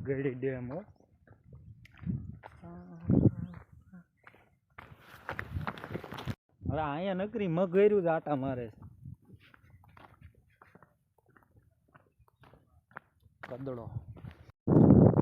ગળી ડેમ હો. હવે અહીંયા નકરી મગર્યું જ આટા મારે કદડો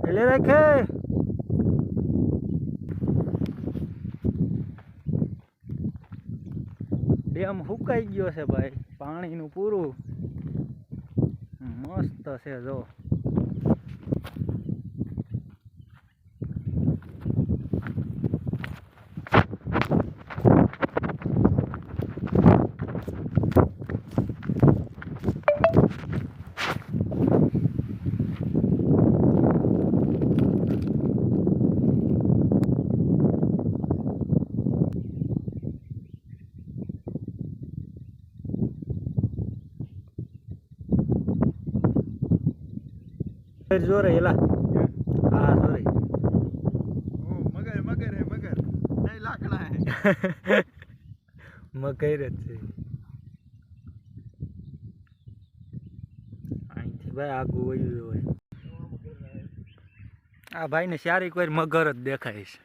એટલે રાખે. ડેમ સુકાઈ ગયો છે ભાઈ, પાણીનું પૂરું મસ્ત છે જો. જોરે એલા હા જોરે મગર મગર હે મગર નહીં લાકડા હે મગર જ છે અહીંથી ભાઈ આગું વયું હોય. આ ભાઈને સારી કોઈ મગર જ દેખાય છે.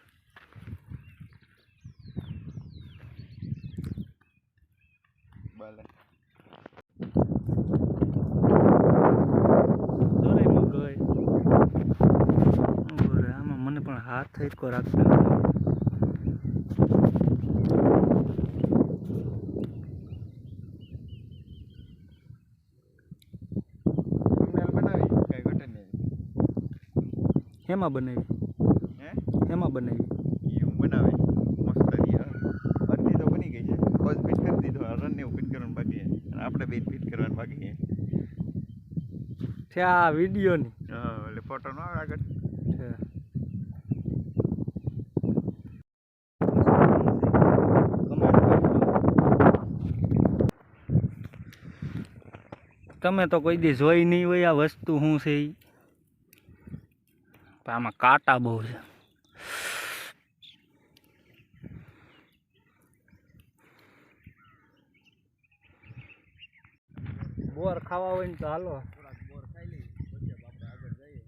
મને પણ હાથ થઈ કો રાખતા હેમાં બનાવી હેમાં બનાવી હું બનાવે મસ્ત બની તો બની ગઈ છે. કોલ ફિટ કરી દીધો, રન ને ફિટ કરવાનું બાકી છે અને આપણે બે ફિટ કરવાનું બાકી છે આ વિડીયોની. હા એટલે ફોટો નો આવે આગળ છે. તમે તો કોઈ દી જોઈ નહીં હોય આ વસ્તુ શું છે. આમાં કાંટા બહુ છે. બોર ખાવા હોય ને તો હાલો બોર ખાઈ લઈએ પછી આપણે આગળ જઈએ.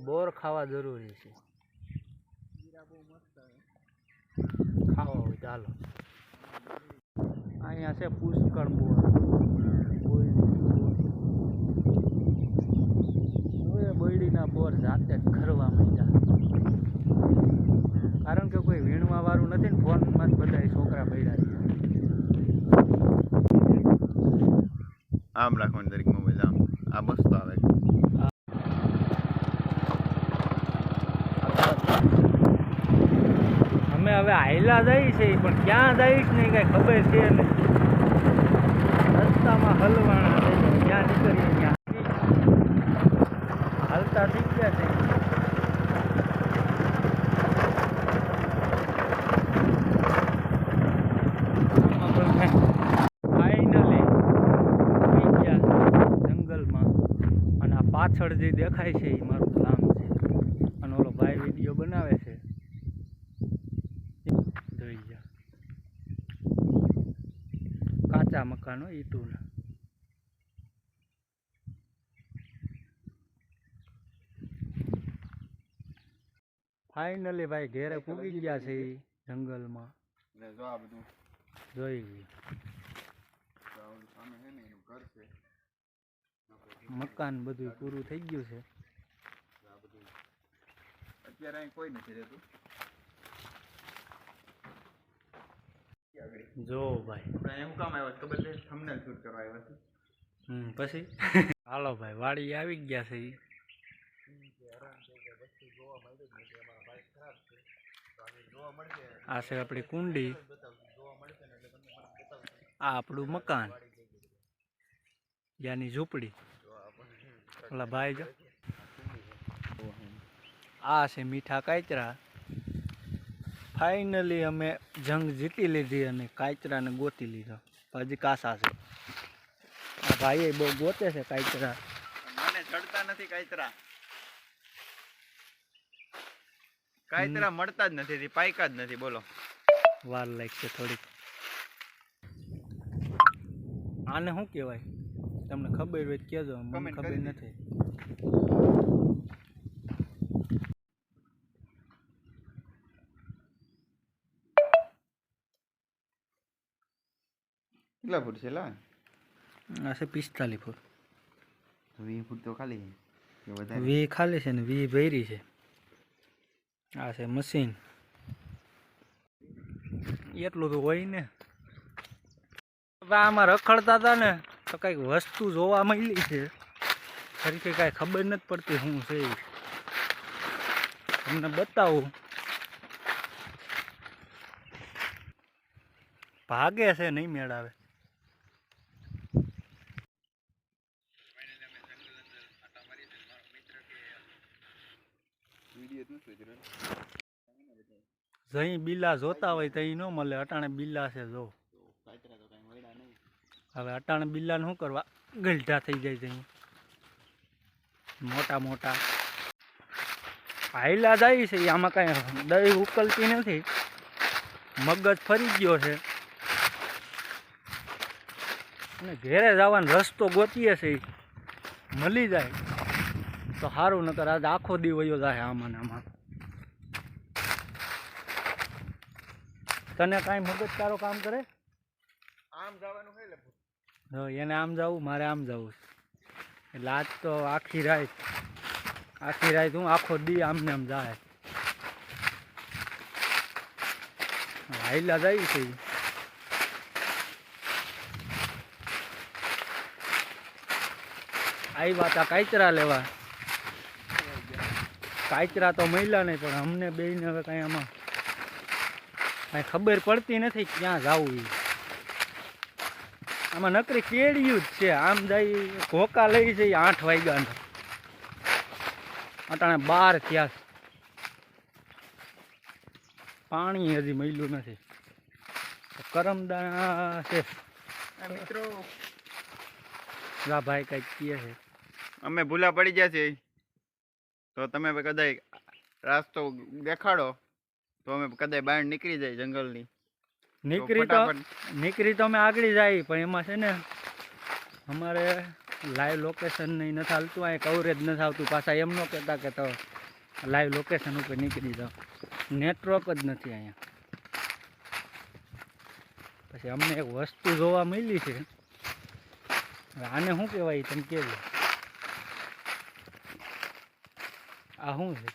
બોર ખાવા જરૂરી છે. બહુ મસ્ત ખાવા હોય તો હાલો. અહીંયા છે પુષ્કળ બોર. બૈડીના બોર જાતે જ ખરવા માંડ્યા, કારણ કે કોઈ વીણવા વાળું નથી ને. ફોનમાં જ બધા છોકરા પડ્યા છે. આમ રાખવાનું દરેક મોબાઈલ આમ આ મસ્ત આવે. અમે હવે હાયલા જઈ છે પણ ક્યાં જઈશ નહીં કઈ ખબર છે નહીં. રસ્તામાં હલવાણા ક્યાં નીકળીએ ત્યાં હાલતા થઈ ગયા છે. ફાઈનલી આવી ગયા જંગલમાં અને આ પાછળ જે દેખાય છે એ મારું ગામ છે. અને ઓલો ભાઈ વિડીયો બનાવે છે જોઈ ગયા. કાચા મકાનો ઈટુના. ફાઇનલી ભાઈ ઘેરે પૂગી ગયા છે જંગલમાં. જો આ બધું જોઈ સામે છે ને એનું ઘર છે. મકાન બધું પૂરું થઈ ગયું છે. આ બધું અત્યારે અહીં કોઈ નથી રહેતું. જો ભાઈ આપણે એમ કામ આવ્યા ખબર છે, થંબનેલ શૂટ કરવા આવ્યા છે. પછી હાલો ભાઈ વાડી આવી ગયા છે. આ છે આપણી કુંડી, આ આપણું મકાન, યાની ઝૂંપડી. ઓલા ભાઈ જો આ છે મીઠા કાચરા. ફાઇનલી અમે જંગ જીતી લીધી અને કાચરાને ગોતી લીધો. હજી કાસા છે. આ ભાઈ બહુ ગોતે છે કાચરા. મને ચડતા નથી કાચરા. કાચરા મળતા જ નથી, પાયકા જ નથી. બોલો વાર લાગશે થોડીક. આને શું કહેવાય તમને ખબર હોય તો કહેજો, મને ખબર નથી. કેટલા ફૂટ છે લા? આ છે 45 ફૂટ. 20 ફૂટ તો ખાલી છે કે વધારે? 20 ખાલી છે ને 20 ભરી છે. આ છે મશીન. એટલું તો હોય ને. હવે આમાં રખડતા હતા ને તો કંઈક વસ્તુ જોવા મળી છે. ખરી કે કાંઈ ખબર નથી પડતી શું છે ઈ. તમને બતાવું. ભાગે છે નહીં મેળાવે. જઈ બિલા જોતા હોય તો ન મળે. અટાણે બિલા છે જો. હવે અટાણે બિલાને શું કરવા ગલઢા થઈ જાય છે મોટા મોટા. હાઈલા જાય છે આમાં કાંઈ દહીં ઉકલતી નથી. મગજ ફરી ગયો છે અને ઘેરે જવાનો રસ્તો ગોતીએ છે. મળી જાય તો સારું, નકર આજે આખો દી વયો જાય આમાં ને આમાં. તને કાંઈ મગજ તારો કામ કરે? આમ જવાનું છે લે. એને આમ જવું, મારે આમ જવું. એટલે આજ તો આખી રાત હું આખો દી આમને આમ જાય. હાઈલા જાય છે. આવ્યા તા કાચરા લેવા. કાચરા તો મળ્યા નહીં, પણ અમને બેયને હવે કાંઈ આમાં કાંઈ ખબર પડતી નથી ક્યાં જવું. આમાં નકરી કેડિયું જ છે. આમ જાય ઘોકા લઈ જઈએ 8 વાગ્યાના. અટાણે 12 થયા. પાણી હજી મળ્યું નથી. કરમદાણા છે મિત્રો. જા ભાઈ કંઈક કહે છે. અમે ભૂલા પડી ગયા છે તો તમે કદાચ રાસ્તો દેખાડો તો અમે કદાચ બહાર નીકળી જાય જંગલની. નીકળી તો અમે આગળ જાય, પણ એમાં છે ને અમારે લાઈવ લોકેશન નહીં નથી હાલતું. અહીં કવરેજ નથી આવતું. પાછા એમ ન કહેતા કે તો લાઈવ લોકેશન ઉપર નીકળી જાઓ. નેટવર્ક જ નથી અહીંયા. પછી અમને એક વસ્તુ જોવા મળી છે. આને શું કહેવાય તમે કહેજો. આ શું છે?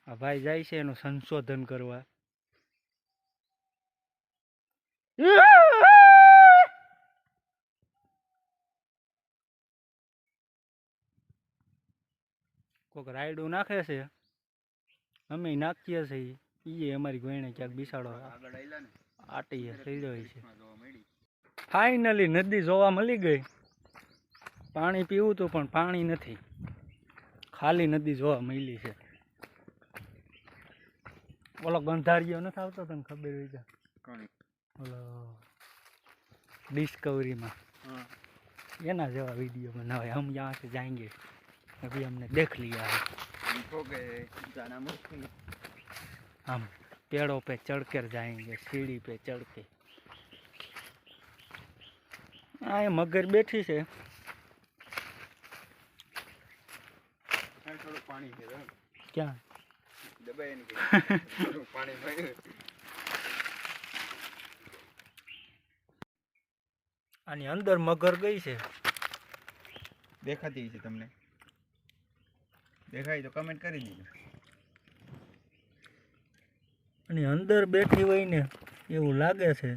આ ભાઈ જાય છે એનું સંશોધન કરવા. કોઈક રાયડું નાખે છે, અમે નાખીએ છીએ. એ અમારી ગોયણે ક્યાંક બિસાડો આટીએ સડ્યો છે. ફાઇનલી નદી જોવા મળી ગઈ. પાણી પીવું હતું પણ પાણી નથી. ખાલી નદી જોવા મળી છે. ઓલો ગંધારિયો નથી આવતો, તને ખબર હોય છે? ઓલો डिस्कवरी ये ना जवा वीडियो बनावे. हम यहाँ से जाएंगे, अभी हमने देख लिया है. हमको के जाना मुश्किल. हम पेड़ों पे चढ़कर जाएंगे, सीढ़ी पे चढ़ के. हाँ ये मगर बैठी से. थोड़ा पानी है क्या दबाए नहीं पानी में. આની અંદર મગર ગઈ છે. દેખાતી છે તમને? દેખાય તો કમેન્ટ કરી દીજો. અને અંદર બેઠી હોય ને એવું લાગે છે.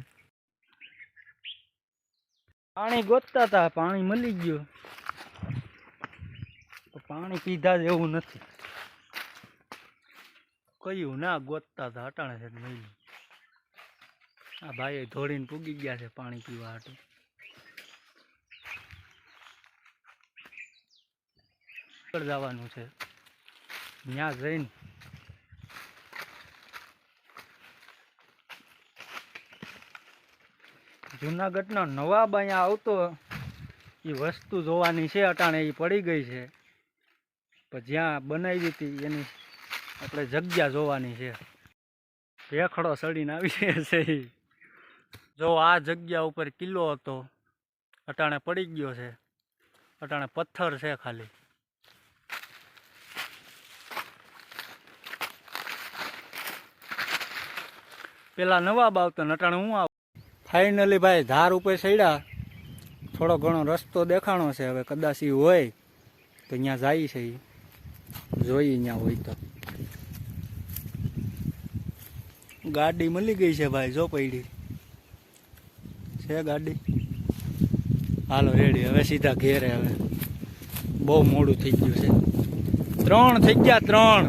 પાણી ગોતતા હતા, પાણી મળી ગયું. તો પાણી પીધા જેવું નથી. કયું ના ગોતતા હતા, અટાણે છે મળ્યું. આ ભાઈ ધોડીને પૂગી ગયા છે પાણી પીવા હાટુ. જવાનું છે ત્યાં જઈને જુનાગઢનો નવાબ અહીંયા આવતો એ વસ્તુ જોવાની છે. અટાણે એ પડી ગઈ છે, પણ જ્યાં બનાવી હતી એની આપણે જગ્યા જોવાની છે. ભેખડો સડીને આવી છે. જો આ જગ્યા ઉપર કિલ્લો હતો, અટાણે પડી ગયો છે. અટાણે પથ્થર છે ખાલી. પેલા નવાબ આવતો ને અટાણે હું આવું. ફાઇનલી ભાઈ ધાર ઉપર ચડ્યા, થોડો ઘણો રસ્તો દેખાણો છે. હવે કદાચ ઈ હોય તો ત્યાં જાય છે, ઈ જોઈએ ત્યાં હોય તો. ગાડી મળી ગઈ છે ભાઈ, જો પડી છે ગાડી. હાલો રેડી, હવે સીધા ઘેરે. હવે બહુ મોડું થઈ ગયું છે, 3 થઈ ગયા 3.